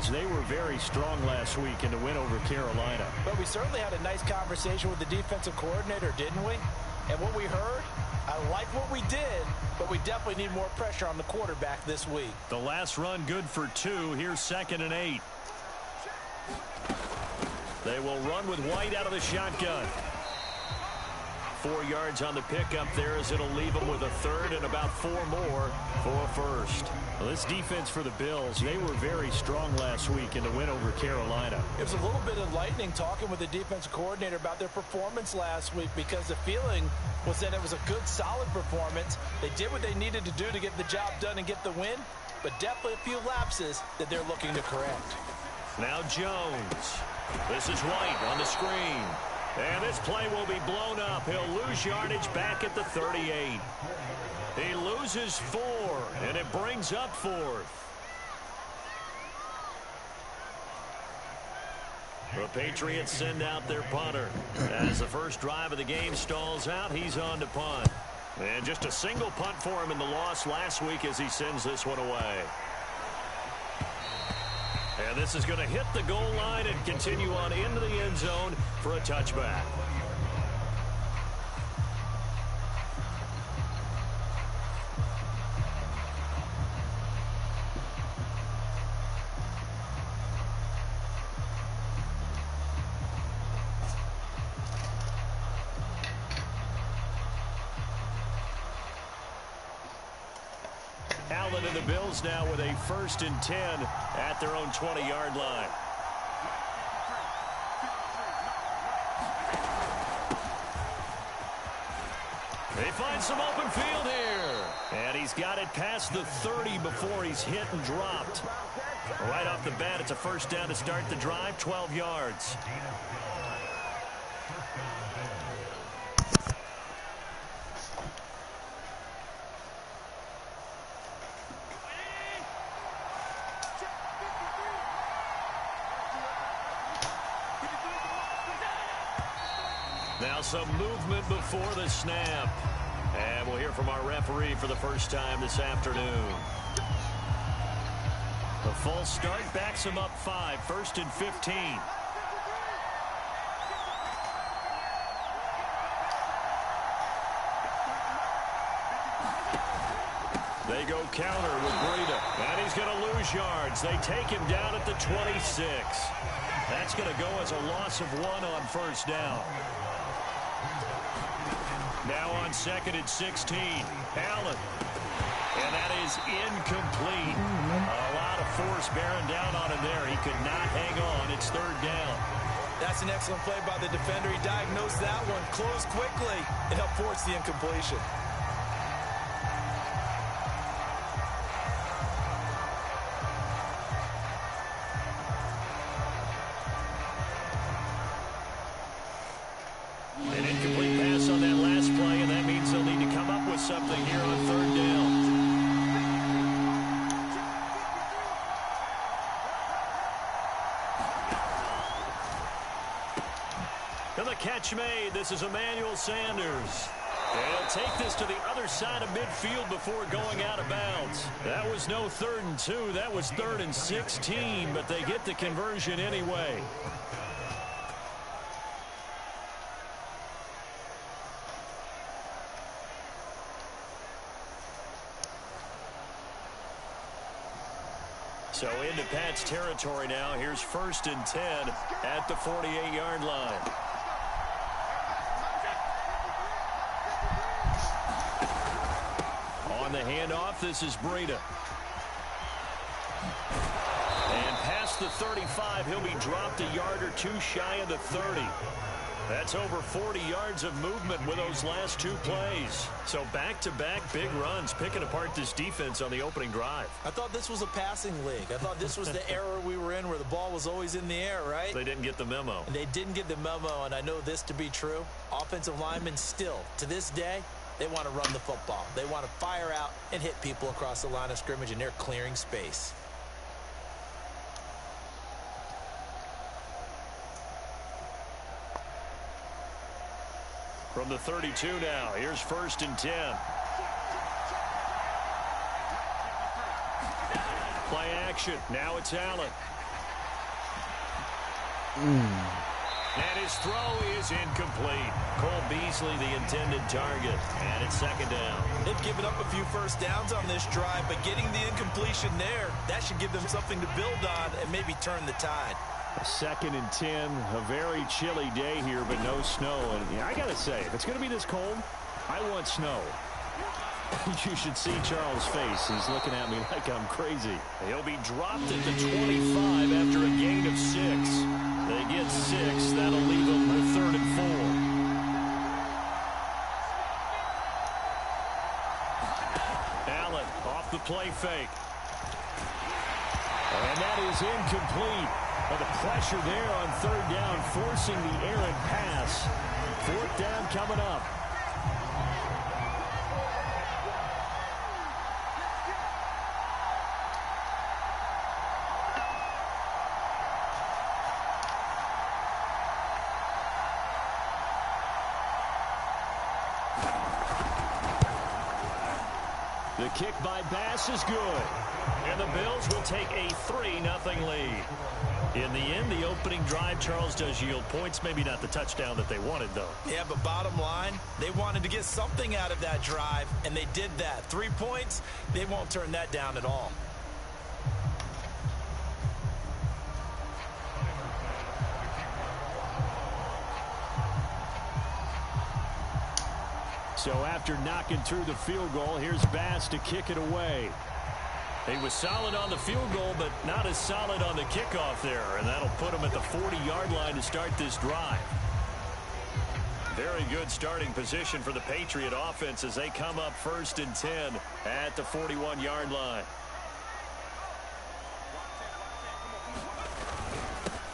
Bills. They were very strong last week in the win over Carolina. But we certainly had a nice conversation with the defensive coordinator, didn't we? And what we heard, I like what we did, but we definitely need more pressure on the quarterback this week. The last run good for 2. Here's 2nd and 8. They will run with White out of the shotgun. 4 yards on the pickup there as it'll leave them with a 3rd and about 4 more for a 1st. Well, this defense for the Bills, they were very strong last week in the win over Carolina. It was a little bit enlightening talking with the defensive coordinator about their performance last week because the feeling was that it was a good, solid performance. They did what they needed to do to get the job done and get the win, but definitely a few lapses that they're looking to correct. Now Jones. This is White on the screen. And this play will be blown up. He'll lose yardage back at the 38. He loses 4, and it brings up 4th. The Patriots send out their punter. As the first drive of the game stalls out, he's on to punt. And just a single punt for him in the loss last week as he sends this one away. And this is going to hit the goal line and continue on into the end zone for a touchback. Allen and the Bills now with a 1st and 10 at their own 20-yard line. They find some open field here. And he's got it past the 30 before he's hit and dropped. Right off the bat, it's a 1st down to start the drive, 12 yards. Now some movement before the snap. And we'll hear from our referee for the first time this afternoon. The false start backs him up 5, 1st and 15. They go counter with Breida. And he's going to lose yards. They take him down at the 26. That's going to go as a loss of 1 on 1st down. Now on 2nd and 16, Allen. And that is incomplete. A lot of force bearing down on him there. He could not hang on. It's 3rd down. That's an excellent play by the defender. He diagnosed that one, closed quickly, and helped force the incompletion. An incomplete pass on that last play, and that means they'll need to come up with something here on 3rd down. And the catch made. This is Emmanuel Sanders. And he'll take this to the other side of midfield before going out of bounds. That was no 3rd and 2. That was 3rd and 16, but they get the conversion anyway. So into Pat's territory now. Here's 1st and 10 at the 48-yard line. On the handoff, this is Breida. And past the 35, he'll be dropped a yard or 2 shy of the 30. That's over 40 yards of movement with those last 2 plays. So back-to-back big runs, picking apart this defense on the opening drive. I thought this was a passing league. I thought this was the era we were in where the ball was always in the air, right? They didn't get the memo. And they didn't get the memo, and I know this to be true. Offensive linemen still, to this day, they want to run the football. They want to fire out and hit people across the line of scrimmage, and they're clearing space. From the 32 now, here's 1st and 10. Play action. Now it's Allen. And his throw is incomplete. Cole Beasley, the intended target. And it's second down. They've given up a few first downs on this drive, but getting the incompletion there, that should give them something to build on and maybe turn the tide. A 2nd and 10, a very chilly day here, but no snow. And I got to say, if it's going to be this cold, I want snow. You should see Charles' face. He's looking at me like I'm crazy. He'll be dropped at the 25 after a gain of 6. They get 6. That'll leave them with 3rd and 4. Allen off the play fake. And that is incomplete. But the pressure there on 3rd down, forcing the errant pass. 4th down coming up. The kick by Bass is good. And the Bills will take a 3-0 lead. In the end, the opening drive, Charles, does yield points. Maybe not the touchdown that they wanted, though. Yeah, but bottom line, they wanted to get something out of that drive, and they did that. 3 points, they won't turn that down at all. So after knocking through the field goal, here's Bass to kick it away. He was solid on the field goal, but not as solid on the kickoff there, and that'll put him at the 40-yard line to start this drive. Very good starting position for the Patriot offense as they come up 1st and 10 at the 41-yard line.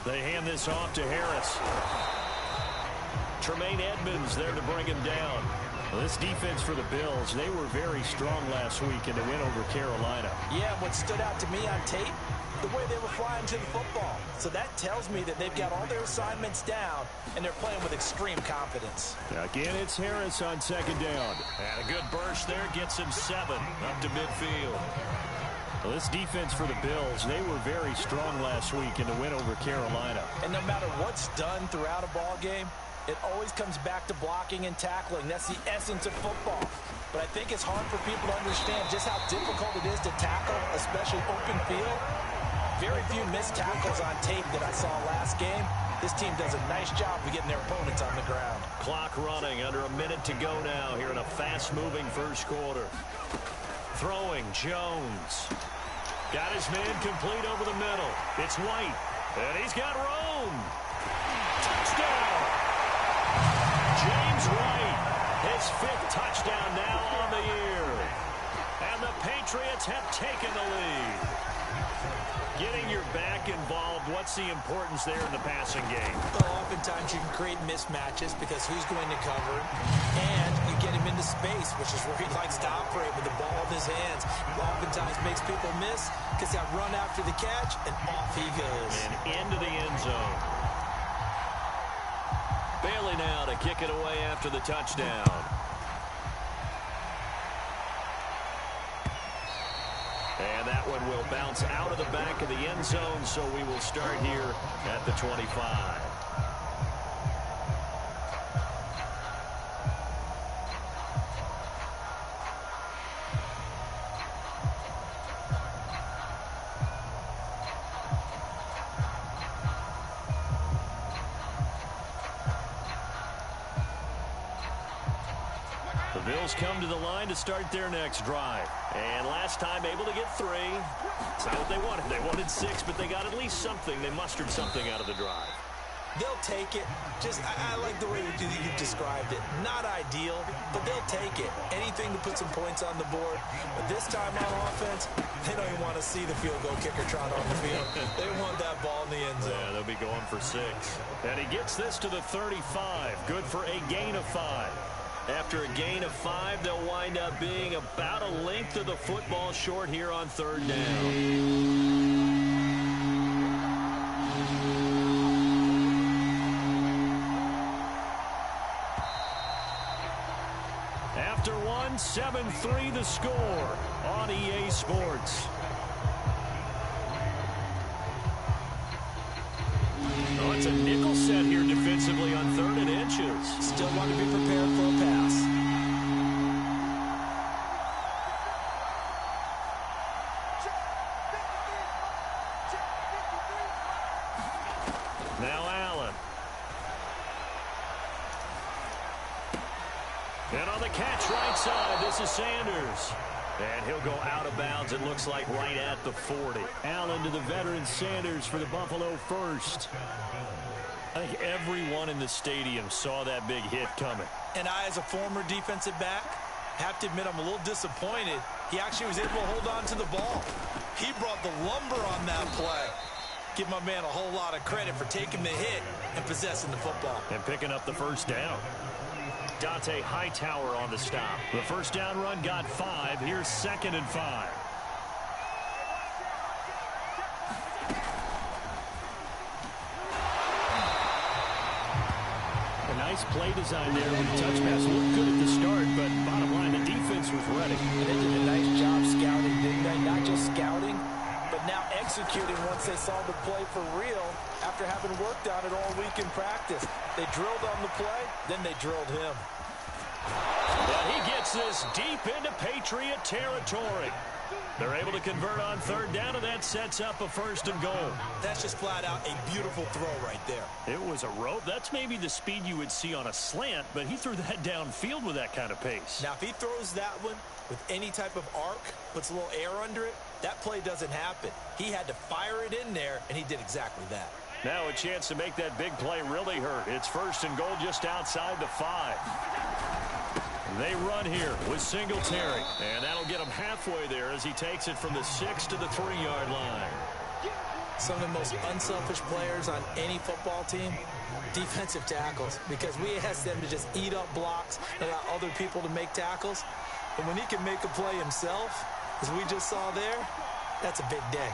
They hand this off to Harris. Tremaine Edmonds there to bring him down. Well, this defense for the Bills, they were very strong last week in the win over Carolina. Yeah, what stood out to me on tape, the way they were flying to the football. So that tells me that they've got all their assignments down, and they're playing with extreme confidence. Again, it's Harris on 2nd down. And a good burst there gets him 7 up to midfield. Well, this defense for the Bills, they were very strong last week in the win over Carolina. And no matter what's done throughout a ball game, it always comes back to blocking and tackling. That's the essence of football. But I think it's hard for people to understand just how difficult it is to tackle, especially open field. Very few missed tackles on tape that I saw last game. This team does a nice job of getting their opponents on the ground. Clock running, under a minute to go now here in a fast-moving first quarter. Throwing, Jones. Got his man complete over the middle. It's White, and he's got room. Touchdown! James White, his 5th touchdown now on the year. And the Patriots have taken the lead. Getting your back involved, what's the importance there in the passing game? Well, oftentimes you can create mismatches because who's going to cover, and you get him into space, which is where he likes to operate with the ball in his hands. Oftentimes makes people miss because they run after the catch, and off he goes. And into the end zone. Bailey now to kick it away after the touchdown. And that one will bounce out of the back of the end zone, so we will start here at the 25. The Bills come to the line to start their next drive. And last time able to get 3. It's not what they wanted. They wanted 6, but they got at least something. They mustered something out of the drive. They'll take it. I like the way you described it. Not ideal, but they'll take it. Anything to put some points on the board. But this time on offense, they don't even want to see the field goal kicker trot on the field. They want that ball in the end zone. Yeah, they'll be going for 6. And he gets this to the 35. Good for a gain of 5. After a gain of 5, they'll wind up being about a length of the football short here on 3rd down. After 7-3 the score on EA Sports. Oh, it's a nickel set here defensively on 3rd and inches. Still want to be prepared for a pass. Now Allen. And on the catch right side, this is Sanders. And he'll go out of bounds, it looks like, right at the 40. Allen to the veteran Sanders for the Buffalo first. I think everyone in the stadium saw that big hit coming. And I, as a former defensive back, have to admit I'm a little disappointed. He actually was able to hold on to the ball. He brought the lumber on that play. Give my man a whole lot of credit for taking the hit and possessing the football. And picking up the first down. Dante Hightower on the stop. The first down run got 5. Here's 2nd and 5. A nice play design there with the touch pass. Looked good at the start, but bottom line, the defense was ready. And they did a nice job scouting, didn't they? Not just scouting, but now executing once they saw the play for real after having worked on it all week in practice. They drilled on the play, then they drilled him. But he gets this deep into Patriot territory. They're able to convert on 3rd down, and that sets up a 1st and goal. That's just flat out a beautiful throw right there. It was a rope. That's maybe the speed you would see on a slant, but he threw that downfield with that kind of pace. Now, if he throws that one with any type of arc, puts a little air under it, that play doesn't happen. He had to fire it in there, and he did exactly that. Now a chance to make that big play really hurt. It's 1st and goal just outside the 5. They run here with Singletary, and that'll get him halfway there as he takes it from the 6 to the 3-yard line. Some of the most unselfish players on any football team, defensive tackles, because we ask them to just eat up blocks and allow other people to make tackles. And when he can make a play himself, as we just saw there, that's a big day.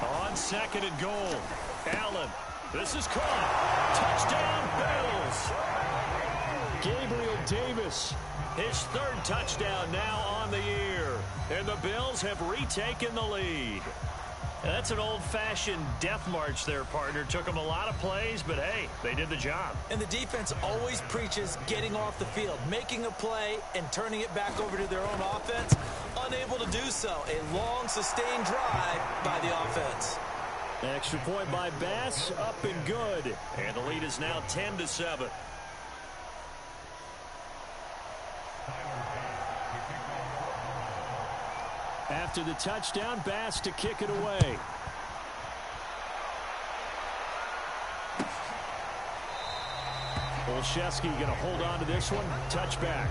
On 2nd and goal, Allen. This is caught. Touchdown, Bills. Gabriel Davis, his 3rd touchdown now on the year. And the Bills have retaken the lead. That's an old-fashioned death march there, partner. Took them a lot of plays, but hey, they did the job. And the defense always preaches getting off the field, making a play, and turning it back over to their own offense. Unable to do so. A long, sustained drive by the offense. Extra point by Bass, up and good. And the lead is now 10-7. After the touchdown, Bass to kick it away. Olszewski going to hold on to this one. Touchback.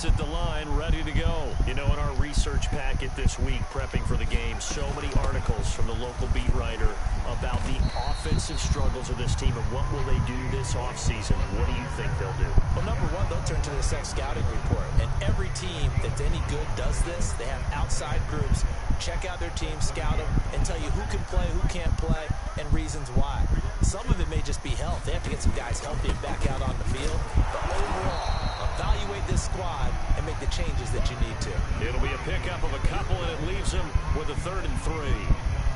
At the line, ready to go. You know, in our research packet this week, prepping for the game, so many articles from the local beat writer about the offensive struggles of this team and what will they do this offseason. What do you think they'll do? Well, number one, they'll turn to the self-scouting report. And every team that's any good does this. They have outside groups. Check out their team, scout them, and tell you who can play, who can't play, and reasons why. Some of it may just be health. They have to get some guys healthy and back out on the field. But overall, evaluate this squad and make the changes that you need to. It'll be a pickup of a couple, and it leaves them with a 3rd and 3.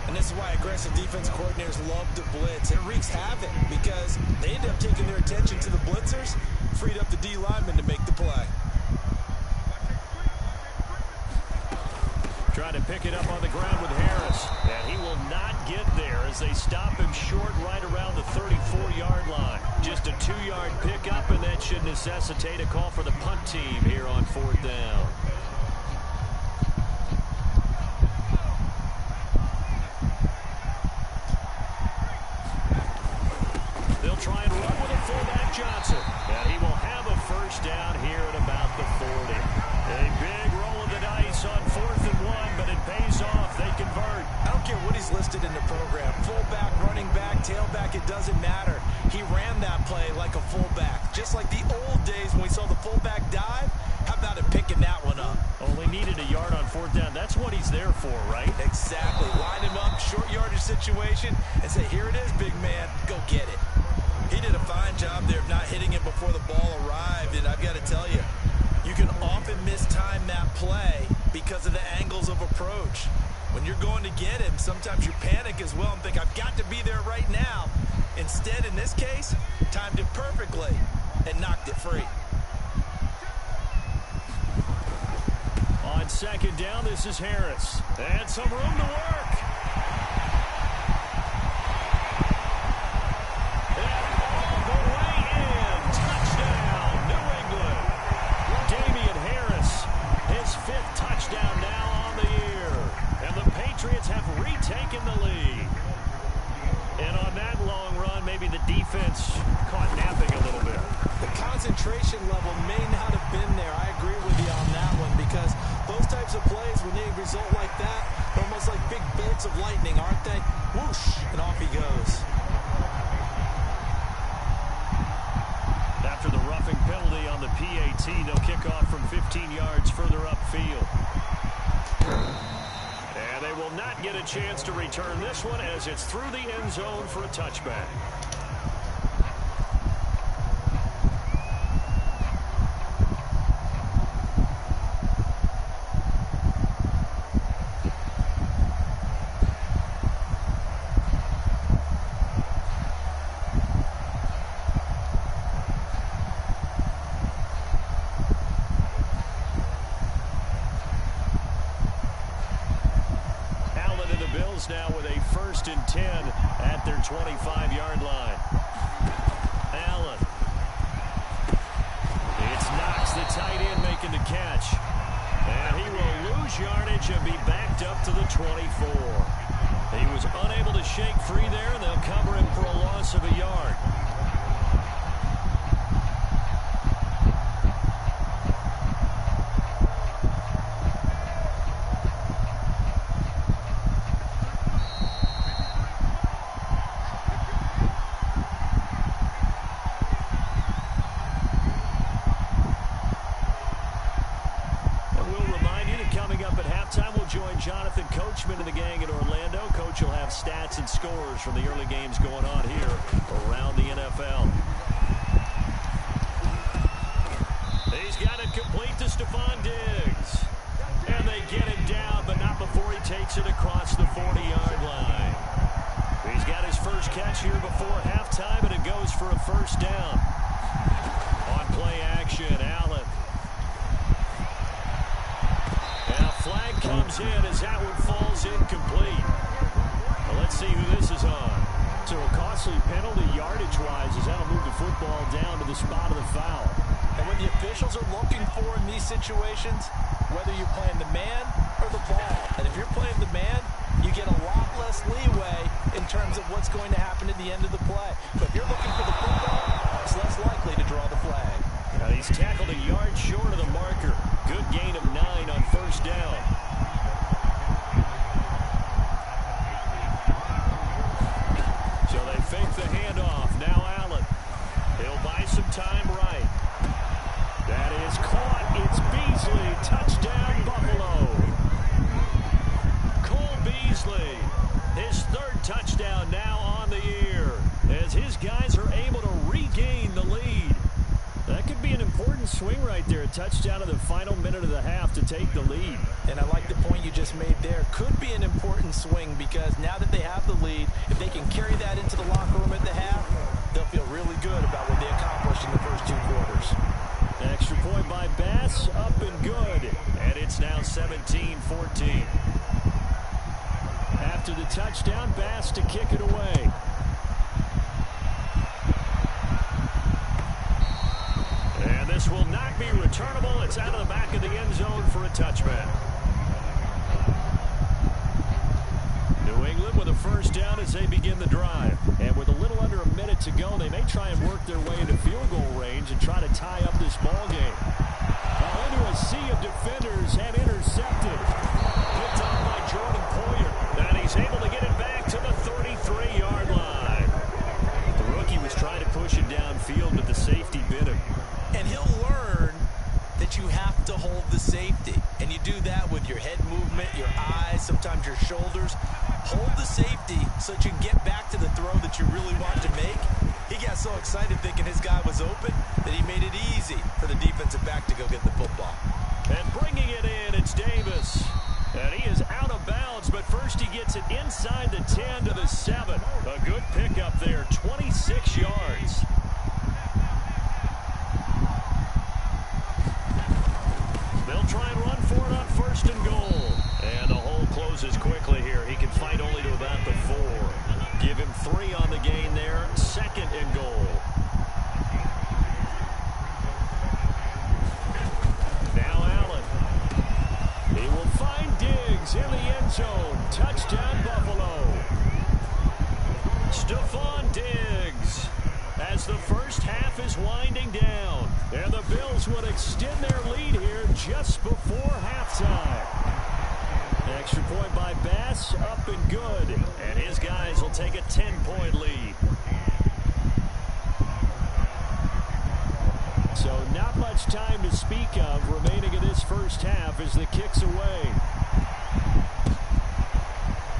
And this is why aggressive defense coordinators love to blitz. It wreaks havoc because they end up taking their attention to the blitzers, freed up the D lineman to make the play. Trying to pick it up on the ground with Harris. And he will not get there as they stop him short right around the 34-yard line. Just a 2-yard pickup, and that should necessitate a call for the punt team here on 4th down. They'll try and run with a fullback Johnson. And he will have a 1st down here at about the 40. A big roll of the dice on 4th and 1, but it pays off. They convert. I don't care what he's listed in the program. Fullback, running back, tailback, it doesn't matter. He ran that play like a fullback. Just like the old days when we saw the fullback dive. How about it picking that one up? Only needed a yard on 4th down. That's what he's there for, right? Exactly. Line him up, short yardage situation, and say, here it is, big man, go get it. He did a fine job there of not hitting it before the ball arrived, and I've got to tell you, you can often mistime that play because of the angles of approach. When you're going to get him, sometimes you panic as well and think, I've got to be there right now. Instead, in this case, timed it perfectly and knocked it free. On second down, this is Harris. And some room to work. And all the way in. Touchdown, New England. Damian Harris, his 5th touchdown now on the year. And the Patriots have retaken the lead. And on that long run, maybe the defense caught napping a little bit. The concentration level may not have been there. I agree with you on that one because those types of plays, when they result like that, they're almost like big bolts of lightning, aren't they? Whoosh, and off he goes. After the roughing penalty on the PAT, they'll kick off from 15 yards further upfield. And they will not get a chance to return this one as it's through the end zone for a touchback. Now with a 1st and 10 at their 25-yard line. Allen. It's Knox, the tight end, making the catch. And he will lose yardage and be backed up to the 24. He was unable to shake free there, and they'll cover him for a loss of a yard. Jonathan Coachman and the gang in Orlando. Coach will have stats and scores from the early games going on here around the NFL. He's got it complete to Stephon Diggs. And they get him down, but not before he takes it across the 40-yard line. He's got his first catch here before halftime, and it goes for a 1st down. On play action, Allen. Flag comes in as that one falls incomplete. Well, let's see who this is on. So a costly penalty yardage-wise as that'll move the football down to the spot of the foul. And what the officials are looking for in these situations, whether you're playing the man or the ball, and if you're playing the man, you get a lot less leeway in terms of what's going to happen at the end of the play. But if you're looking for the football, it's less likely to draw the flag. Now he's tackled a yard short of the marker. Good gain of 9 on 1st down. So they fake the handoff. Now Allen. He'll buy some time right. That is caught. It's Beasley. Touchdown, Buffalo. Cole Beasley. His 3rd touchdown now on the year as his guys are able to regain the lead. That could be an important swing right there. A touchdown in the final minute of the half to take the lead. And I like the point you just made there. Could be an important swing because now that they have the lead, if they can carry that into the locker room at the half, they'll feel really good about what they accomplished in the first 2 quarters. Extra point by Bass, up and good. And it's now 17-14. After the touchdown, Bass to kick it away. And this will not be returnable. It's out of the back of the end zone for a touchback. New England with a 1st down as they begin the drive. And with a little under a minute to go, they may try and work their way into field goal range and try to tie up this ball game. Now into a sea of defenders and intercepted. Picked off by Jordan Poyer. And he's able to get it back to the 33-yard line. The rookie was trying to push it downfield, but the safety bit him. And he'll learn that you have to hold the safety. And you do that with your head movement, your eyes. sometimes your shoulders. Hold the safety so that you can get back to the throw that you really want to make. He got so excited thinking his guy was open that he made it easy for the defensive back to go get the football. And bringing it in, it's Davis. And he is out of bounds, but first he gets it inside the 10 to the 7. A good pickup there, 26 yards. They'll try and run for it on 1st and goal. And the hole closes quickly here. He can fight only to about the 4. Give him 3 on the gain there. 2nd and goal. Now Allen. He will find Diggs in the end zone. Touchdown, Buffalo. Stephon Diggs. As the first half is winding down. And the Bills would extend their lead here just before halftime. Extra point by Bass, up and good. And his guys will take a 10-point lead. So not much time to speak of remaining in this first half as the kick's away.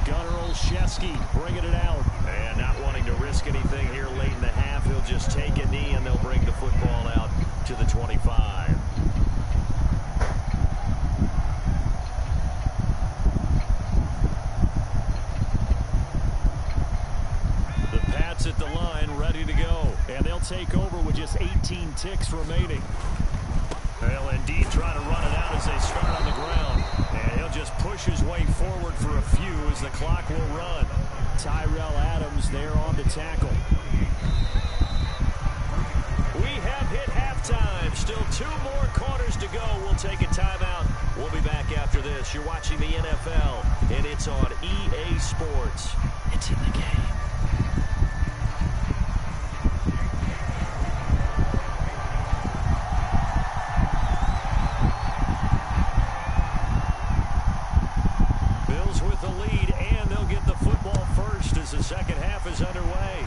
Gunnar Olszewski bringing it out. And not wanting to risk anything here late in the half, he'll just take a knee and they'll bring the football out to the 25. The Pats at the line, ready to go. And they'll take over with just 18 ticks remaining. They'll indeed try to run it out as they start on the ground. And he'll just push his way forward for a few as the clock will run. Tyrell Adams there on the tackle. We have hit halftime. Still 2 more quarters to go. We'll take a timeout. We'll be back after this. You're watching the NFL, and it's on EA Sports. It's in the game. Bills with the lead, and they'll get the football first as the second half is underway.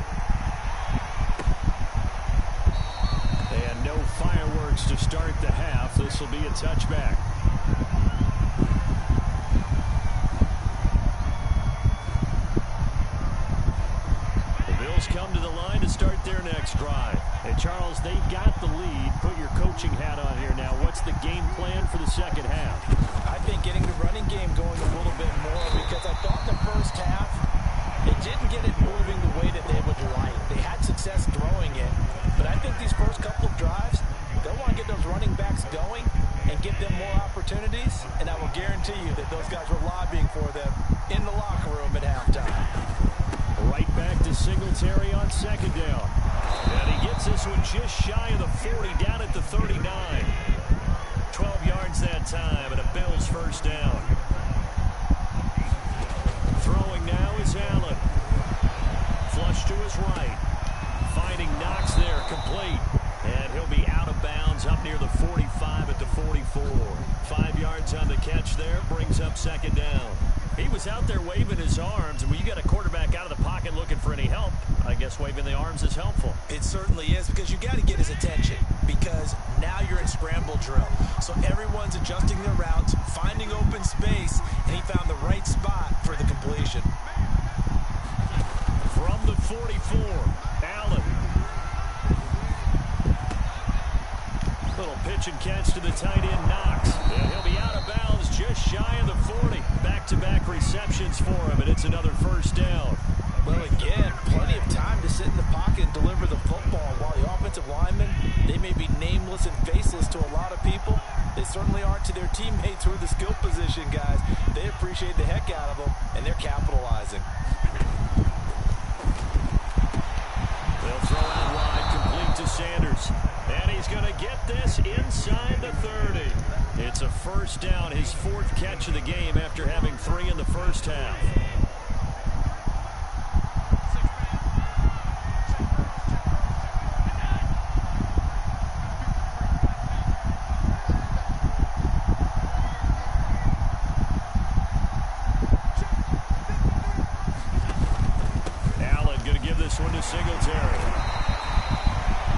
And no fireworks to start the half. This will be a touchback. The Bills come to the line to start their next drive. And Charles, they've got the lead. Put your coaching hat on here now. What's the game plan for the second half? I think getting the running game going a little bit more, because I thought the first half they didn't get it moving the way that they would like. They had success throwing it, but I think these first couple of drives, they'll want to get those running backs going and give them more opportunities, and I will guarantee you that those guys were lobbying for them in the locker room at halftime. Right back to Singletary on 2nd down. And he gets this one just shy of the 40, down at the 39. 12 yards that time, and a Bills first down. Throwing now is Allen. Flush to his right. Finding Knox there, complete. And he'll be out of bounds up near the 45 at the 44. 5 yards on the catch there, brings up 2nd down. He was out there waving his arms, and when you got a quarterback out of the pocket looking for any help, I guess waving the arms is helpful. It certainly is, because you got to get his attention, because now you're in scramble drill. So everyone's adjusting their routes, finding open space, and he found the right spot for the completion. From the 44, Allen. Little pitch and catch to the tight end, Knox. And he'll be out of bounds just shy of the 40. Back-to-back receptions for him, and it's another first down. Well, again, plenty of time to sit in the pocket and deliver the football, while the offensive linemen, they may be nameless and faceless to a lot of people. They certainly aren't to their teammates who are the skill position guys. They appreciate the heck out of them, and they're capitalizing. They'll throw out wide, complete to Sanders. And he's going to get this inside the 30. It's a first down, his 4th catch of the game after having 3 in the first half. Allen going to give this one to Singletary.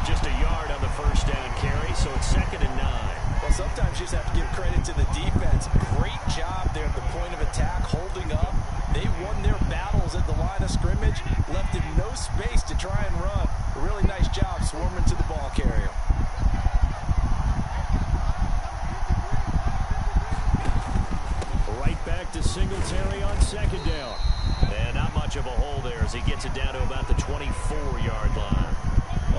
Just a yard on the first down carry, so it's 2nd and 9. Well, sometimes you just have to give credit to the defense. Great job there at the point of attack, holding line of scrimmage, left him no space to try and run. A really nice job swarming to the ball carrier. Right back to Singletary on second down. And not much of a hole there as he gets it down to about the 24-yard line.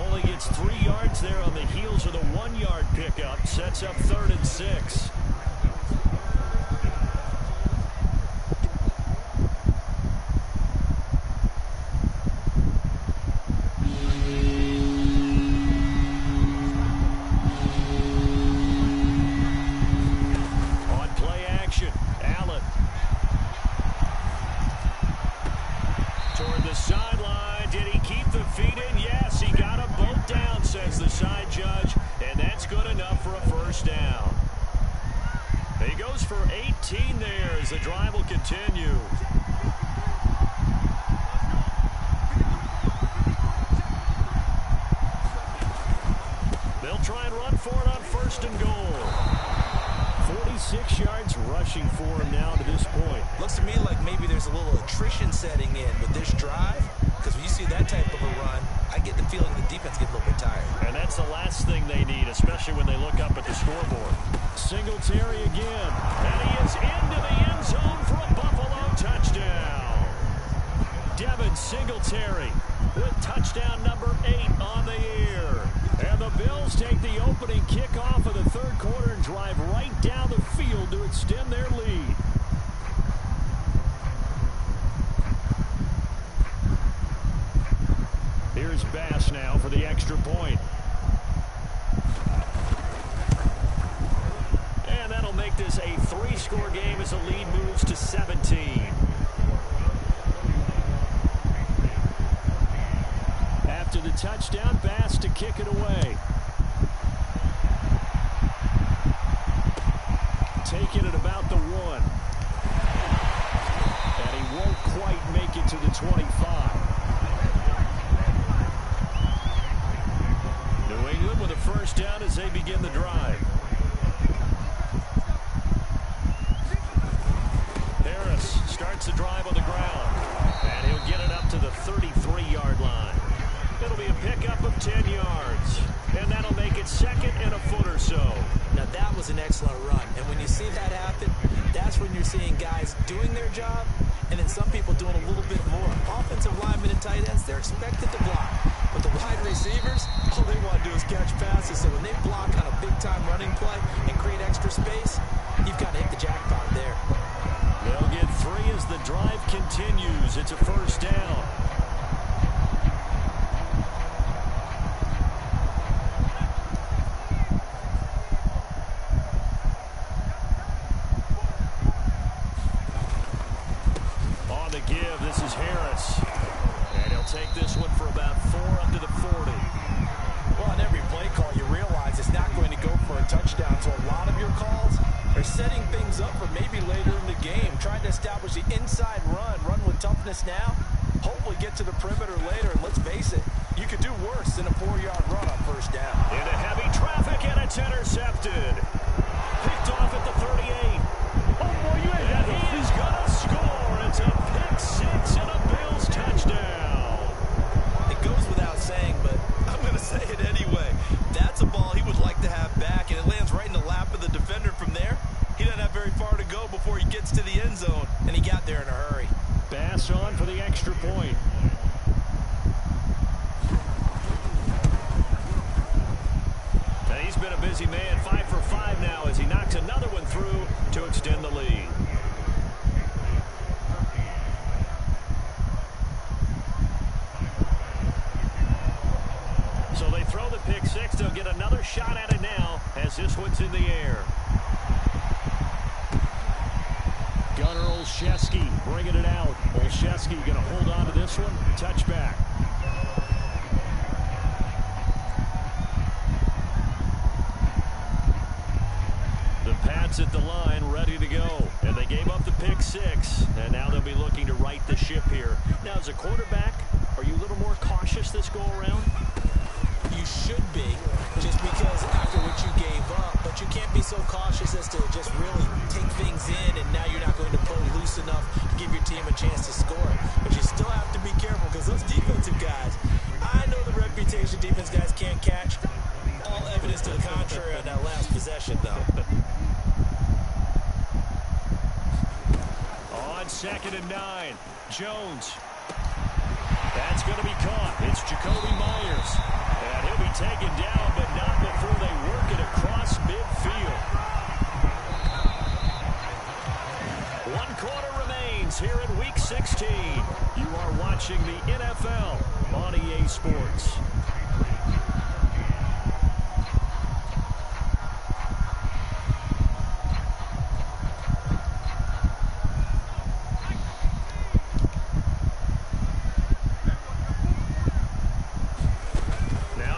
Only gets 3 yards there on the heels of the 1-yard pickup. Sets up 3rd and 6. The drive will continue. They'll try and run for it on 1st and goal. 46 yards rushing for him now to this point. Looks to me like maybe there's a little attrition setting in with this drive, because when you see that type of a run, I get the feeling the defense gets a little bit tired. And that's the last thing they need, especially when they look up at the scoreboard. Singletary again, and he is into the end zone for a Buffalo touchdown. Devin Singletary with touchdown number 8 on the year. And the Bills take the opening kickoff of the 3rd quarter and drive right down the field to extend their lead. Here's Bass now for the extra point. And that'll make this a 3-score game as the lead moves to 17. After the touchdown, Bass to kick it away. Taking it about the 1. And he won't quite make it to the 25. New England with a 1st down as they begin the drive. Harris starts the drive on the ground. And he'll get it up to the 33-yard line. It'll be a pickup of 10 yards. And that'll make it 2nd and a foot or so. Now that was an excellent run. And when you see that happen, that's when you're seeing guys doing their job and then some people doing a little bit more. Offensive linemen and tight ends, they're expected to block. But the wide receivers, all they want to do is catch passes. So when they block on a big-time running play and create extra space, you've got to hit the jackpot there. They'll get 3 as the drive continues. It's a 1st down. On the give, this is Harris. And he'll take this one for about 4 up to the 40. Well, on every play call, you realize it's not going to go for a touchdown. So a lot of your calls are setting things up for maybe later in the game, trying to establish the inside run with toughness now, hopefully get to the perimeter later, and let's face it, you could do worse than a 4-yard run on 1st down. Into heavy traffic, and it's intercepted. Picked off at the 38. Oh, boy, you ain't got he is going to score. It's a pick 6 and a Bills touchdown. It goes without saying, but I'm going to say it anyway. That's a ball he would like to have back, and it lands right in the lap of the defender from there. He doesn't have very far to go before he gets to the end zone, and he got there in a hurry. Bass on for the extra point. Now he's been a busy man, 5 for 5 now as he knocks another one through to extend the lead. So they throw the pick 6. They'll get another shot at it now as this one's in the air. Gunnar Olszewski bringing it out. Olszewski going to hold on to this one. Touchback. The Pats at the line ready to go. And they gave up the pick 6. And now they'll be looking to right the ship here. Now as a quarterback, are you a little more cautious this go around? You should be, just because after what you gave up, but you can't be so cautious as to just really take things in, and now you're not going to play loose enough to give your team a chance to score. But you still have to on 2nd and 9. Jones. That's going to be caught. It's Jakobi Meyers. And he'll be taken down, but not before they work it across midfield. 1 quarter remains here in Week 16. You are watching the NFL on EA Sports.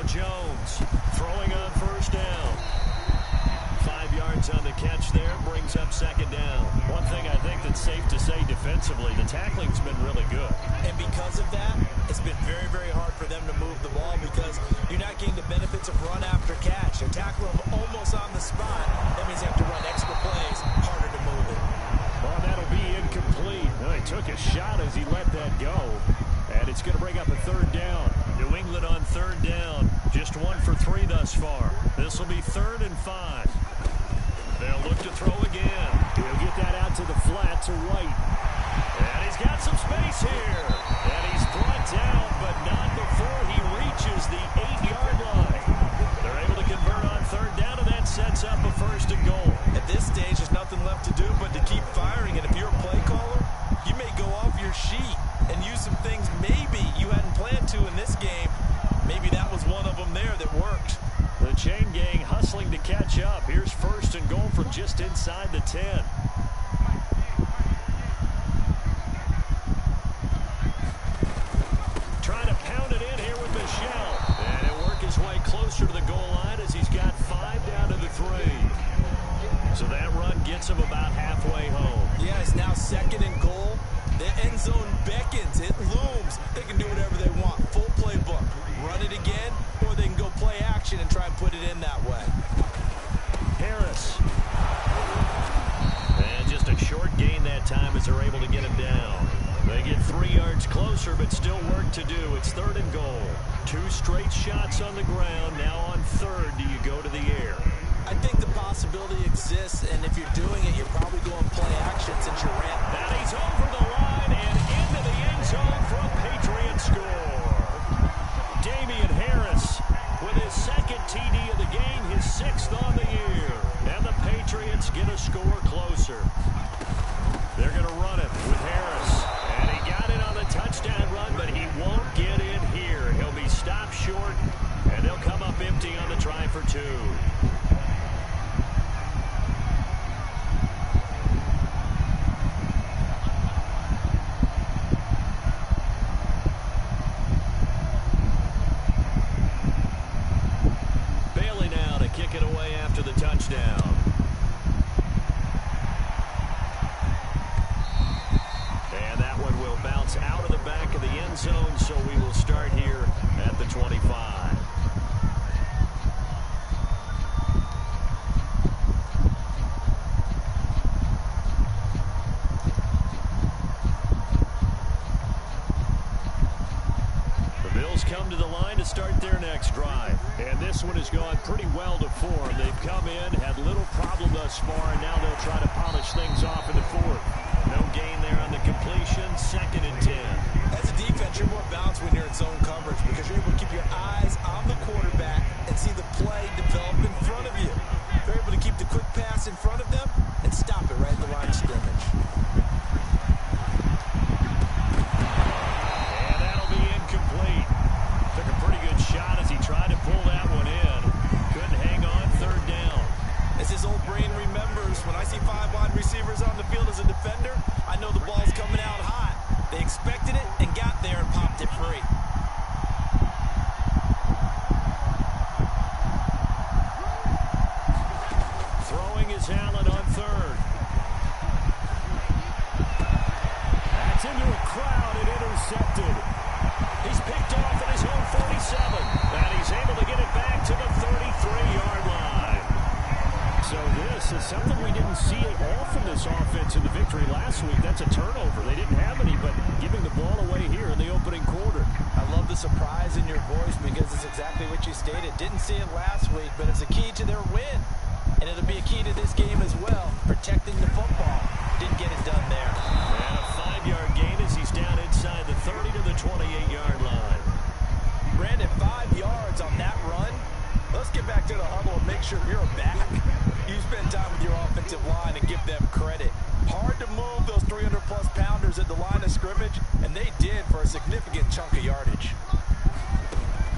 Jones throwing on 1st down. 5 yards on the catch there, brings up 2nd down. One thing I think that's safe to say defensively, the tackling's been really good. And because of that, it's been very, very hard for them to move the ball because you're not getting the benefits of run after catch. They tackle them almost on the spot. That means you have to run extra plays, harder to move it. Well, that'll be incomplete. Well, he took a shot as he let that go. And it's going to bring up a 3rd down. New England on 3rd down. Just 1 for 3 thus far. This will be 3rd and 5. They'll look to throw again. He'll get that out to the flat to White. And he's got some space here. And he's brought down, but not before he reaches the 8-yard line. They're able to convert on 3rd down, and that sets up a 1st and goal. At this stage, there's nothing left to do but to keep firing. And if you're a play caller, you may go off your sheet and use some things maybe you hadn't planned to in this game. Maybe that was one of them there that worked. The chain gang hustling to catch up. Here's 1st and goal from just inside the 10. Trying to pound it in here with Michel. And he'll work his way closer to the goal line as he's got 5 down to the 3. So that run gets him about halfway home. Yeah, it's now 2nd and goal. The end zone beckons. It looms. They can do whatever they want. Full playbook. Run it again, or they can go play action and try and put it in that way. Harris. And just a short gain that time as they're able to get him down. They get 3 yards closer, but still work to do. It's 3rd and goal. 2 straight shots on the ground. Now on 3rd, do you go to the air? I think the possibility exists, and if you're doing it, you're probably going play action since you're ramped. Now he's over the line and into the end zone for a Patriot score. Damian Harris with his 2nd TD of the game, his 6th on the year. And the Patriots get a score closer. They're going to run it with Harris. And he got it on the touchdown run, but he won't get in here. He'll be stopped short, and they'll come up empty on the try for 2. After the touchdown. And that one will bounce out of the back of the end zone, so we will start here at the 25. The Bills come to the line to start their next drive. And this one has gone pretty well to form. They've come in, had little problem thus far, and now they'll try to polish things off in the 4th. No gain there on the completion, 2nd and 10. As a defense, you're more balanced when you're in zone coverage because you're able to keep your eyes on the quarterback and see the play develop in front of you. You're able to keep the quick pass in front of them and stop it right at the line of scrimmage. And that'll be incomplete. Took a pretty good shot as he tried to pull that one in. Couldn't hang on 3rd down. As his old brain remembers, when I see 5 wide receivers on the field as a defender, I know the ball's coming out hot. They expected it and got there and popped it free. Throwing is Allen on 3rd. That's into a crowd and intercepted. He's picked off at his own 47. And he's able to get it back to the 33-yard line. So this is something we didn't see at all from this offense in the victory last week. That's a turnover. They didn't have any, but giving the ball away here in the opening quarter. I love the surprise in your voice because it's exactly what you stated. Didn't see it last week, but it's a key to their win. And it'll be a key to this game as well, protecting the football. Didn't get it done there. And a the line of scrimmage, and they did for a significant chunk of yardage.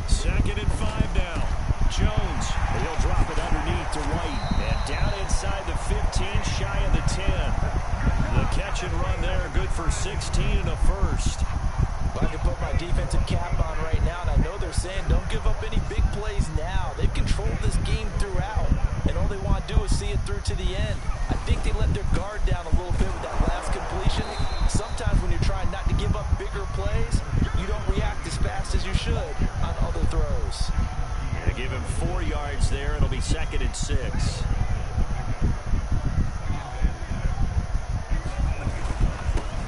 2nd and 5 now. Jones, and he'll drop it underneath to White. And down inside the 15, shy of the 10. The catch and run there, good for 16 and a first. Well, I can put my defensive cap on right now, and I know they're saying don't give up any big plays now. They've controlled this game throughout, and all they want to do is see it through to the end. I think they let their guard down a little bit with that last completion. Sometimes when you're trying not to give up bigger plays, you don't react as fast as you should on other throws. They give him 4 yards there. It'll be 2nd and 6.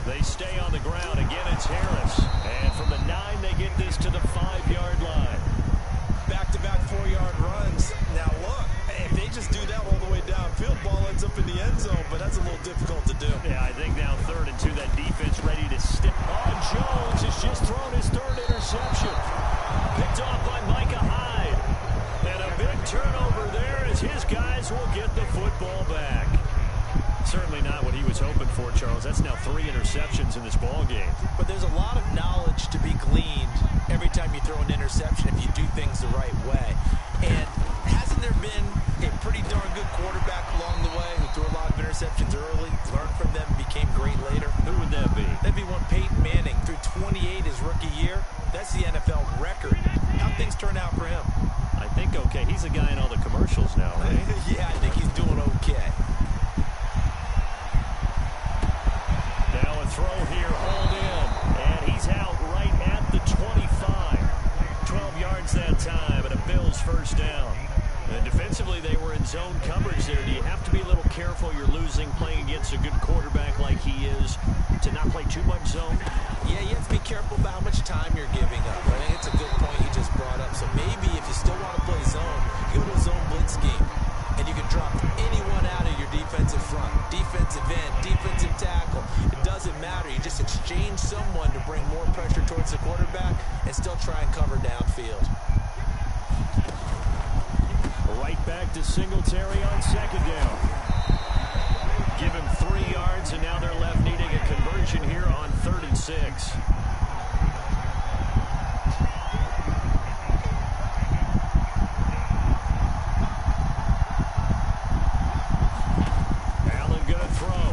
They stay on the ground. Again, it's Harris. And from the 9, they get this to the 5-yard line. Back-to-back 4-yard runs. Now, look, if they just do that all the way downfield, ball ends up in the end zone, but that's a little difficult to do. Yeah, I think now 3rd and 2, that defense ready to stick. Oh, Jones has just thrown his 3rd interception. Picked off by Micah Hyde. And a big turnover there as his guys will get the football back. Certainly not what he was hoping for, Charles. That's now 3 interceptions in this ball game. But there's a lot of knowledge to be gleaned every time you throw an interception if you do things the right way. And hasn't there been a pretty darn good quarterback along the way who threw a lot of interceptions early, learned from them, became great later? Who would that be? That'd be one Peyton Manning threw 28 his rookie year. That's the NFL record. How'd things turn out for him? I think okay. He's a guy in all the commercials now, right? Yeah, I think he's doing okay. Now a throw here, hold in. And he's out right at the 25. 12 yards that time, and a Bills first down. And defensively, they were in zone coverage there. Do you have to be a little careful? You're losing, playing against a good quarterback like he is, to not play too much zone? Yeah, you have to be careful about how much time you're giving up. I think it's a good point you just brought up. So maybe if you still want to play zone, you go to a zone blitz scheme, and you can drop anyone out of your defensive front, defensive end, defensive tackle. It doesn't matter. You just exchange someone to bring more pressure towards the quarterback and still try and cover downfield. Right back to Singletary on 2nd down. Give him 3 yards, and now they're left needing a conversion here on 3rd and 6. Allen gonna throw.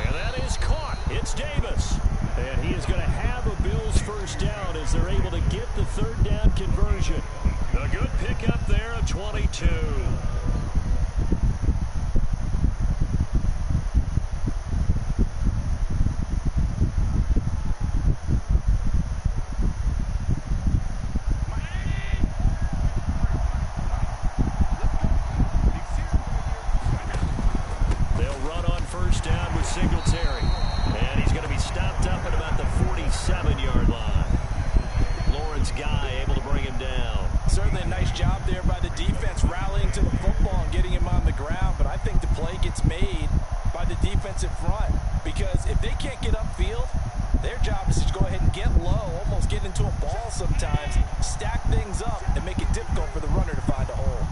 And that is caught. It's Davis. And he is going to have a Bills first down as they're able to get the 3rd down conversion. A good pickup there of 22. They'll run on first down with Singletary. And he's going to be stopped up at about the 47-yard line. Lawrence Guy able to bring him down. Certainly a nice job there by the defense rallying to the football and getting him on the ground. But I think the play gets made by the defensive front. Because if they can't get upfield, their job is to go ahead and get low, almost get into a ball sometimes, stack things up, and make it difficult for the runner to find a hole.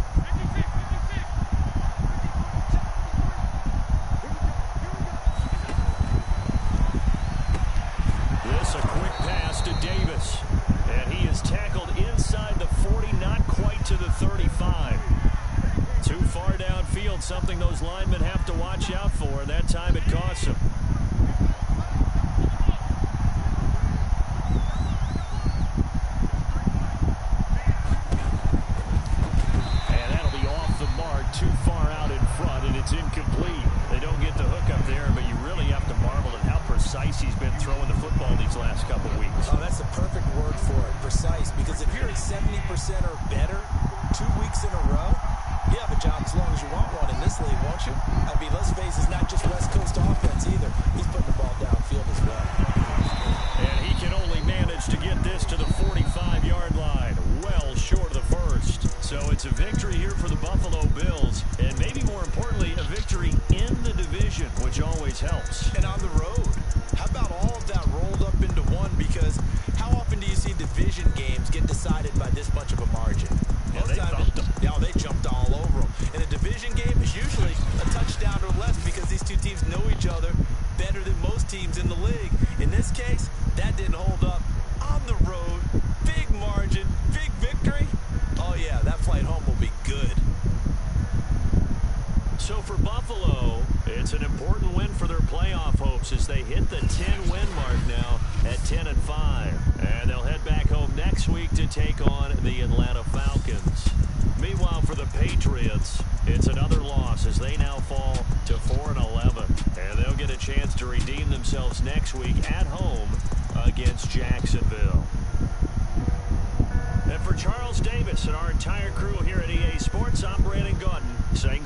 This a quick pass to Davis. And he is tackled inside the 40, not quite to the 35. Too far downfield, something those linemen have to watch out for. That time it costs him. And that'll be off the mark, too far out in front, and it's incomplete. They don't get the hook up there, but you really have to marvel at how precise he's been throwing the football these last couple weeks. Oh, that's the perfect word for it, precise. Because if you're at 70% or better 2 weeks in a row, you have a job as long as you want one in this league, won't you? I mean, let's face it, it's not just West Coast offense either. He's putting the ball downfield as well. And he can only manage to get this to the 45-yard line, well short of the first. So it's a victory here for the Buffalo Bills, and maybe more importantly, a victory in the division, which always helps. And on the road, how about all of that rolled up into one? Because how often do you see division games get decided by this much of a margin? Yeah, they thumped them. Yeah, they jumped all over them. And a division game is usually a touchdown or less because these two teams know each other Buffalo, it's an important win for their playoff hopes as they hit the 10-win mark now at 10-5. And they'll head back home next week to take on the Atlanta Falcons. Meanwhile, for the Patriots, it's another loss as they now fall to 4-11. And they'll get a chance to redeem themselves next week at home against Jacksonville. And for Charles Davis and our entire crew here at EA Sports, I'm Brandon Gaudin saying